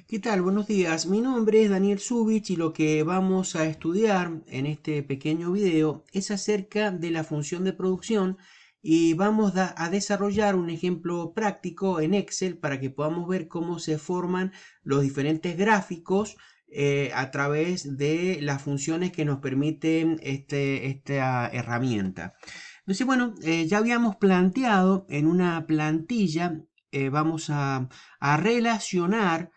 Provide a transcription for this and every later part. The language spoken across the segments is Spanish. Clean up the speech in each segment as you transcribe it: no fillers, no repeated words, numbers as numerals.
¿Qué tal? Buenos días. Mi nombre es Daniel Zubich y lo que vamos a estudiar en este pequeño video es acerca de la función de producción y vamos a desarrollar un ejemplo práctico en Excel para que podamos ver cómo se forman los diferentes gráficos a través de las funciones que nos permiten esta herramienta. Entonces, bueno, ya habíamos planteado en una plantilla, vamos a relacionar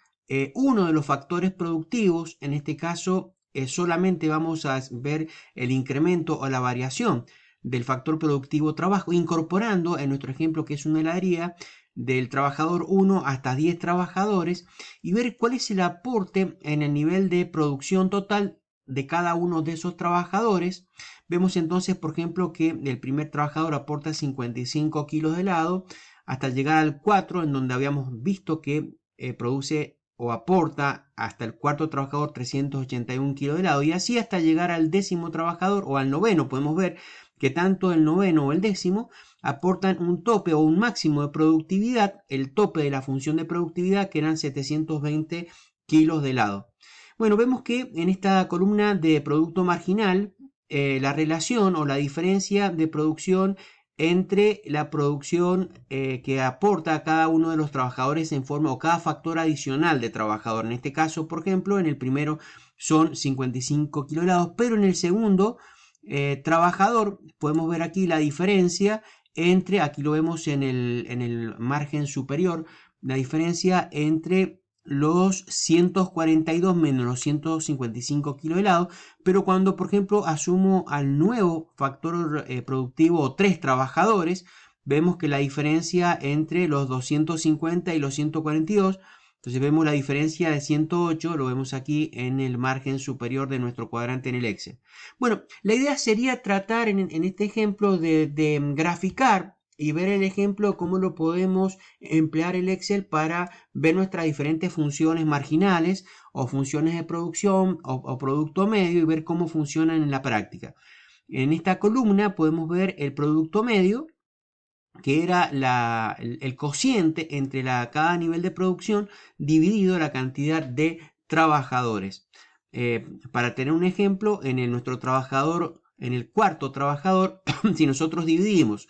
uno de los factores productivos. En este caso solamente vamos a ver el incremento o la variación del factor productivo trabajo, incorporando en nuestro ejemplo, que es una heladería, del trabajador 1 hasta 10 trabajadores, y ver cuál es el aporte en el nivel de producción total de cada uno de esos trabajadores. Vemos entonces, por ejemplo, que el primer trabajador aporta 55 kilos de helado hasta llegar al 4, en donde habíamos visto que produce o aporta hasta el cuarto trabajador 381 kilos de helado, y así hasta llegar al décimo trabajador o al noveno. Podemos ver que tanto el noveno o el décimo aportan un tope o un máximo de productividad, el tope de la función de productividad, que eran 720 kilos de helado. Bueno, vemos que en esta columna de producto marginal, la relación o la diferencia de producción entre la producción que aporta a cada uno de los trabajadores en forma, o cada factor adicional de trabajador. En este caso, por ejemplo, en el primero son 55 kilogramos, pero en el segundo trabajador podemos ver aquí la diferencia entre, aquí lo vemos en el margen superior, la diferencia entre los 142 menos los 155 kilos de helado. Pero cuando, por ejemplo, asumo al nuevo factor productivo o 3 trabajadores, vemos que la diferencia entre los 250 y los 142, entonces vemos la diferencia de 108, lo vemos aquí en el margen superior de nuestro cuadrante en el Excel. Bueno, la idea sería tratar en este ejemplo de graficar y ver el ejemplo, cómo lo podemos emplear el Excel para ver nuestras diferentes funciones marginales o funciones de producción o producto medio, y ver cómo funcionan en la práctica. En esta columna podemos ver el producto medio, que era el cociente entre cada nivel de producción dividido la cantidad de trabajadores. Para tener un ejemplo, nuestro trabajador, en el cuarto trabajador, si nosotros dividimos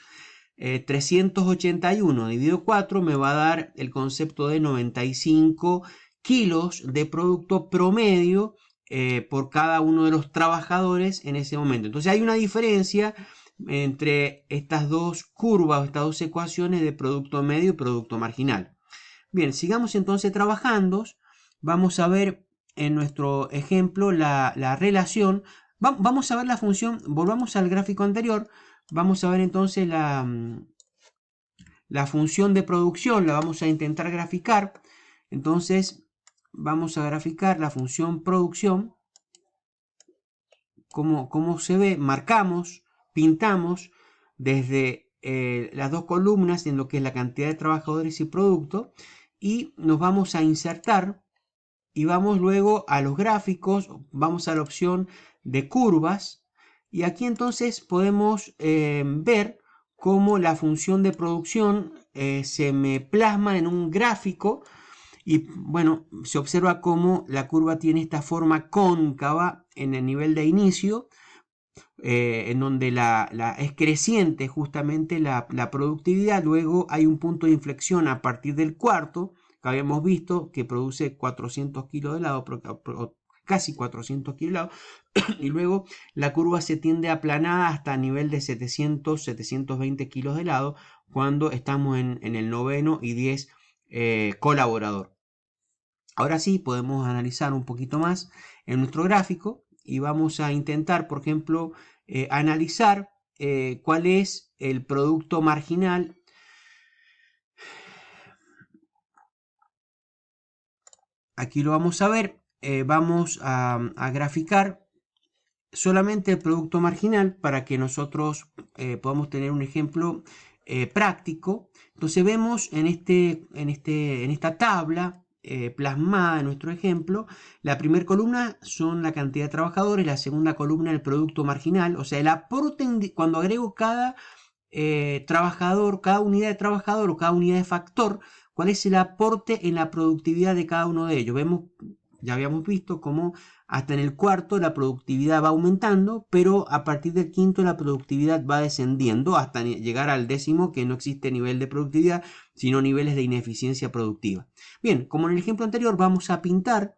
381 dividido 4, me va a dar el concepto de 95 kilos de producto promedio por cada uno de los trabajadores en ese momento. Entonces hay una diferencia entre estas dos curvas, estas dos ecuaciones de producto medio y producto marginal. Bien, sigamos entonces trabajando. Vamos a ver en nuestro ejemplo la relación. Vamos a ver la función, volvamos al gráfico anterior. Vamos a ver entonces la función de producción, la vamos a intentar graficar. Entonces vamos a graficar la función producción. Cómo se ve, marcamos, pintamos desde las dos columnas en lo que es la cantidad de trabajadores y producto, y nos vamos a insertar y vamos luego a los gráficos, vamos a la opción de curvas, y aquí entonces podemos ver cómo la función de producción se me plasma en un gráfico. Y bueno, se observa cómo la curva tiene esta forma cóncava en el nivel de inicio, en donde es creciente justamente la productividad. Luego hay un punto de inflexión a partir del cuarto, que habíamos visto que produce 400 kilos de helado, casi 400 kilos de helado, y luego la curva se tiende a aplanar hasta el nivel de 720 kilos de helado cuando estamos en el noveno y 10 colaborador. Ahora sí podemos analizar un poquito más en nuestro gráfico y vamos a intentar, por ejemplo, analizar cuál es el producto marginal. Aquí lo vamos a ver. Vamos a graficar solamente el producto marginal para que nosotros podamos tener un ejemplo práctico. Entonces vemos en esta tabla plasmada en nuestro ejemplo, la primera columna son la cantidad de trabajadores, la segunda columna el producto marginal, o sea, el aporte cuando agrego cada trabajador, cada unidad de trabajador o cada unidad de factor, cuál es el aporte en la productividad de cada uno de ellos. Ya habíamos visto cómo hasta en el cuarto la productividad va aumentando, pero a partir del quinto la productividad va descendiendo hasta llegar al décimo, que no existe nivel de productividad, sino niveles de ineficiencia productiva. Bien, como en el ejemplo anterior, vamos a pintar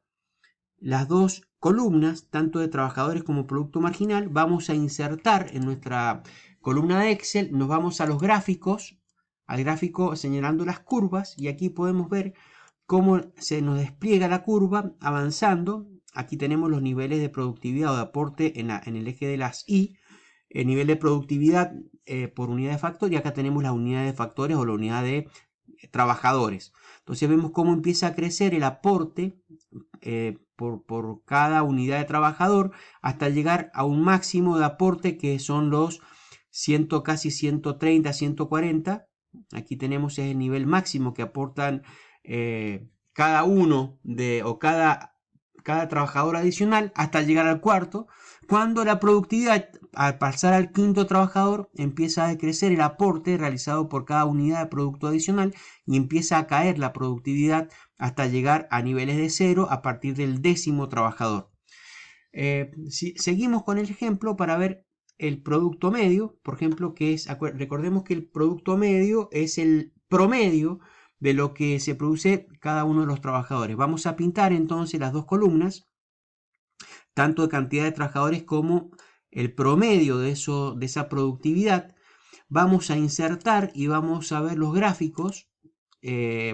las dos columnas, tanto de trabajadores como producto marginal. Vamos a insertar en nuestra columna de Excel, nos vamos a los gráficos, al gráfico señalando las curvas, y aquí podemos ver cómo se nos despliega la curva avanzando. Aquí tenemos los niveles de productividad o de aporte en el eje de las Y, el nivel de productividad por unidad de factor, y acá tenemos la unidad de factores o la unidad de trabajadores. Entonces vemos cómo empieza a crecer el aporte por cada unidad de trabajador hasta llegar a un máximo de aporte que son los casi 130, 140. Aquí tenemos el nivel máximo que aportan cada uno cada trabajador adicional hasta llegar al cuarto, cuando la productividad al pasar al quinto trabajador empieza a decrecer el aporte realizado por cada unidad de producto adicional y empieza a caer la productividad hasta llegar a niveles de cero a partir del décimo trabajador. Si seguimos con el ejemplo para ver el producto medio, por ejemplo, recordemos que el producto medio es el promedio de lo que se produce cada uno de los trabajadores. Vamos a pintar entonces las dos columnas, tanto de cantidad de trabajadores como el promedio de esa productividad. Vamos a insertar y vamos a ver los gráficos.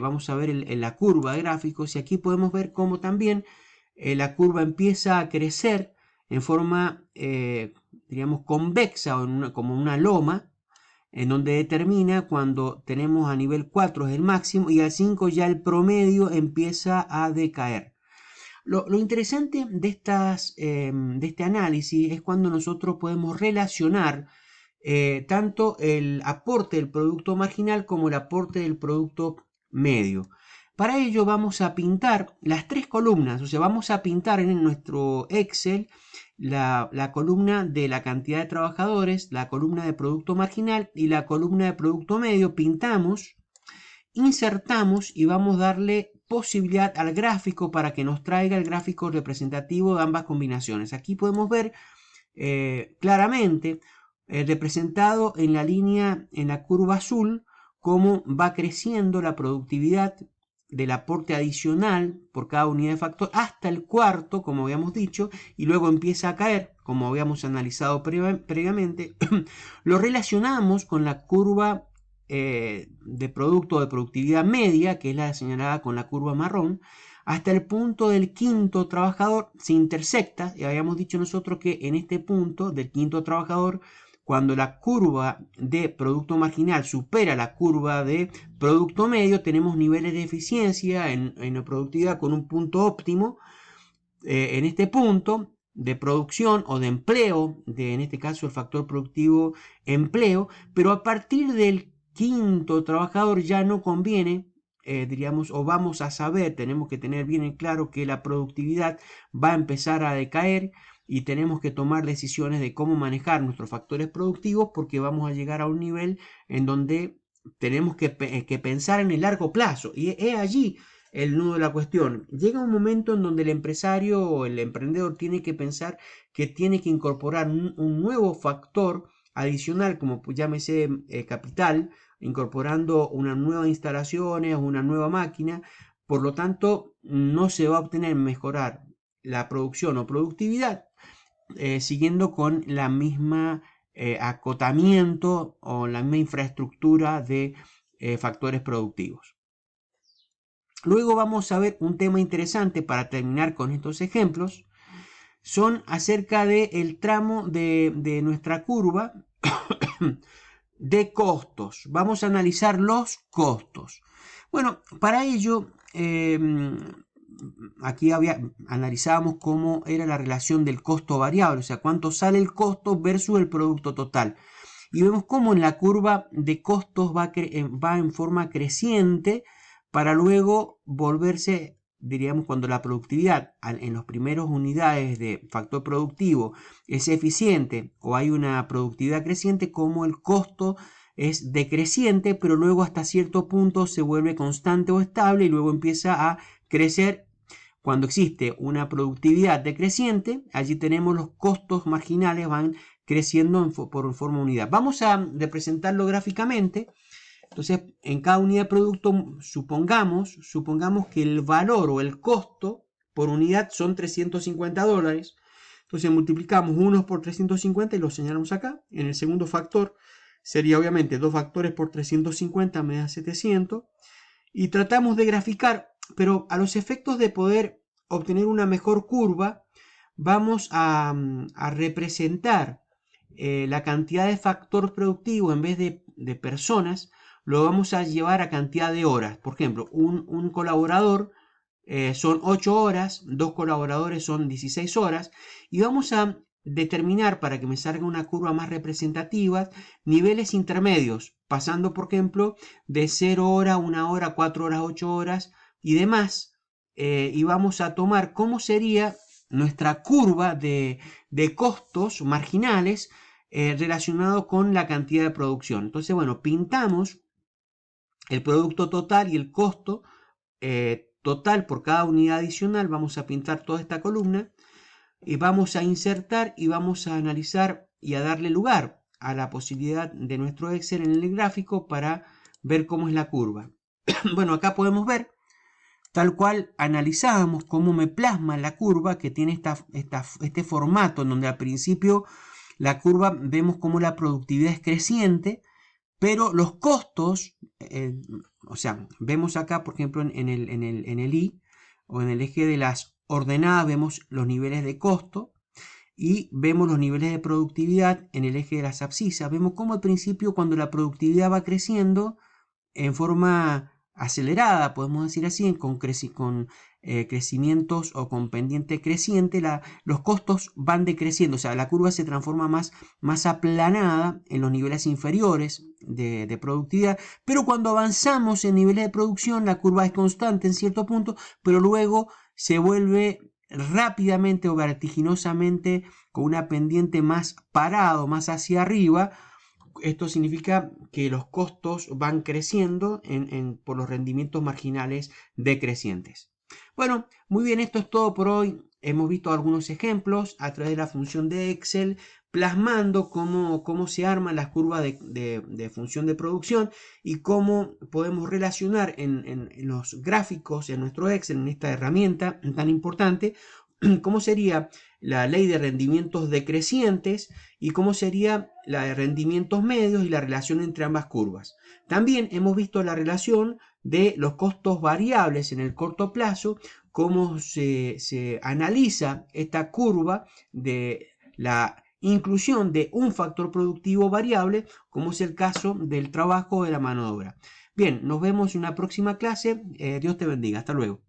Vamos a ver la curva de gráficos, y aquí podemos ver cómo también la curva empieza a crecer en forma, digamos, convexa o como una loma, en donde determina cuando tenemos a nivel 4 es el máximo y al 5 ya el promedio empieza a decaer. Lo interesante de este análisis es cuando nosotros podemos relacionar tanto el aporte del producto marginal como el aporte del producto medio. Para ello vamos a pintar las tres columnas, o sea, vamos a pintar en nuestro Excel la columna de la cantidad de trabajadores, la columna de producto marginal y la columna de producto medio. Pintamos, insertamos y vamos a darle posibilidad al gráfico para que nos traiga el gráfico representativo de ambas combinaciones. Aquí podemos ver claramente representado en la línea, en la curva azul, cómo va creciendo la productividad del aporte adicional por cada unidad de factor hasta el cuarto, como habíamos dicho, y luego empieza a caer, como habíamos analizado previamente. Lo relacionamos con la curva de producto de productividad media, que es la señalada con la curva marrón, hasta el punto del quinto trabajador se intersecta, y habíamos dicho nosotros que en este punto del quinto trabajador, cuando la curva de producto marginal supera la curva de producto medio, tenemos niveles de eficiencia en la productividad con un punto óptimo. En este punto de producción o de empleo, en este caso el factor productivo empleo, pero a partir del quinto trabajador ya no conviene, diríamos, o vamos a saber, tenemos que tener bien en claro que la productividad va a empezar a decaer y tenemos que tomar decisiones de cómo manejar nuestros factores productivos, porque vamos a llegar a un nivel en donde tenemos que pensar en el largo plazo, y es allí el nudo de la cuestión. Llega un momento en donde el empresario o el emprendedor tiene que pensar que tiene que incorporar un nuevo factor adicional, como llámese capital, incorporando unas nuevas instalaciones, una nueva máquina. Por lo tanto, no se va a obtener mejorar la producción o productividad siguiendo con la misma acotamiento o la misma infraestructura de factores productivos. Luego vamos a ver un tema interesante para terminar con estos ejemplos. Son acerca del tramo de nuestra curva de costos. Vamos a analizar los costos. Bueno, para ello, aquí analizábamos cómo era la relación del costo variable, o sea, cuánto sale el costo versus el producto total. Y vemos cómo en la curva de costos va en forma creciente para luego volverse, diríamos, cuando la productividad en las primeras unidades de factor productivo es eficiente o hay una productividad creciente, como el costo es decreciente, pero luego hasta cierto punto se vuelve constante o estable y luego empieza a crecer. Cuando existe una productividad decreciente, allí tenemos los costos marginales van creciendo por forma de unidad. Vamos a representarlo gráficamente. Entonces, en cada unidad de producto, supongamos que el valor o el costo por unidad son $350. Entonces multiplicamos 1 por 350 y lo señalamos acá. En el segundo factor sería obviamente 2 factores por 350 me da 700. Y tratamos de graficar, pero a los efectos de poder obtener una mejor curva, vamos a representar la cantidad de factor productivo en vez de personas, lo vamos a llevar a cantidad de horas. Por ejemplo, un colaborador son 8 horas, 2 colaboradores son 16 horas, y vamos a determinar, para que me salga una curva más representativa, niveles intermedios, pasando por ejemplo de 0 hora, 1 hora, 4 horas, 8 horas y demás, y vamos a tomar cómo sería nuestra curva de costos marginales relacionado con la cantidad de producción. Entonces, bueno, pintamos el producto total y el costo total por cada unidad adicional. Vamos a pintar toda esta columna y vamos a insertar y vamos a analizar y a darle lugar a la posibilidad de nuestro Excel en el gráfico para ver cómo es la curva. Bueno, acá podemos ver tal cual analizábamos cómo me plasma la curva que tiene este formato en donde al principio la curva vemos cómo la productividad es creciente, pero los costos, o sea, vemos acá, por ejemplo, en el I o en el eje de las ordenadas, vemos los niveles de costo y vemos los niveles de productividad en el eje de las abscisas. Vemos cómo al principio, cuando la productividad va creciendo en forma acelerada, podemos decir así, con crecimientos o con pendiente creciente, los costos van decreciendo, o sea, la curva se transforma más aplanada en los niveles inferiores de productividad, pero cuando avanzamos en niveles de producción, la curva es constante en cierto punto, pero luego se vuelve rápidamente o vertiginosamente con una pendiente más parado, más hacia arriba. Esto significa que los costos van creciendo por los rendimientos marginales decrecientes. Bueno, muy bien, esto es todo por hoy. Hemos visto algunos ejemplos a través de la función de Excel, plasmando cómo se arman las curvas de función de producción y cómo podemos relacionar en los gráficos en nuestro Excel, en esta herramienta tan importante, cómo sería la ley de rendimientos decrecientes y cómo sería la de rendimientos medios y la relación entre ambas curvas. También hemos visto la relación de los costos variables en el corto plazo, cómo se analiza esta curva de la inclusión de un factor productivo variable, como es el caso del trabajo de la mano de obra. Bien, nos vemos en una próxima clase. Dios te bendiga. Hasta luego.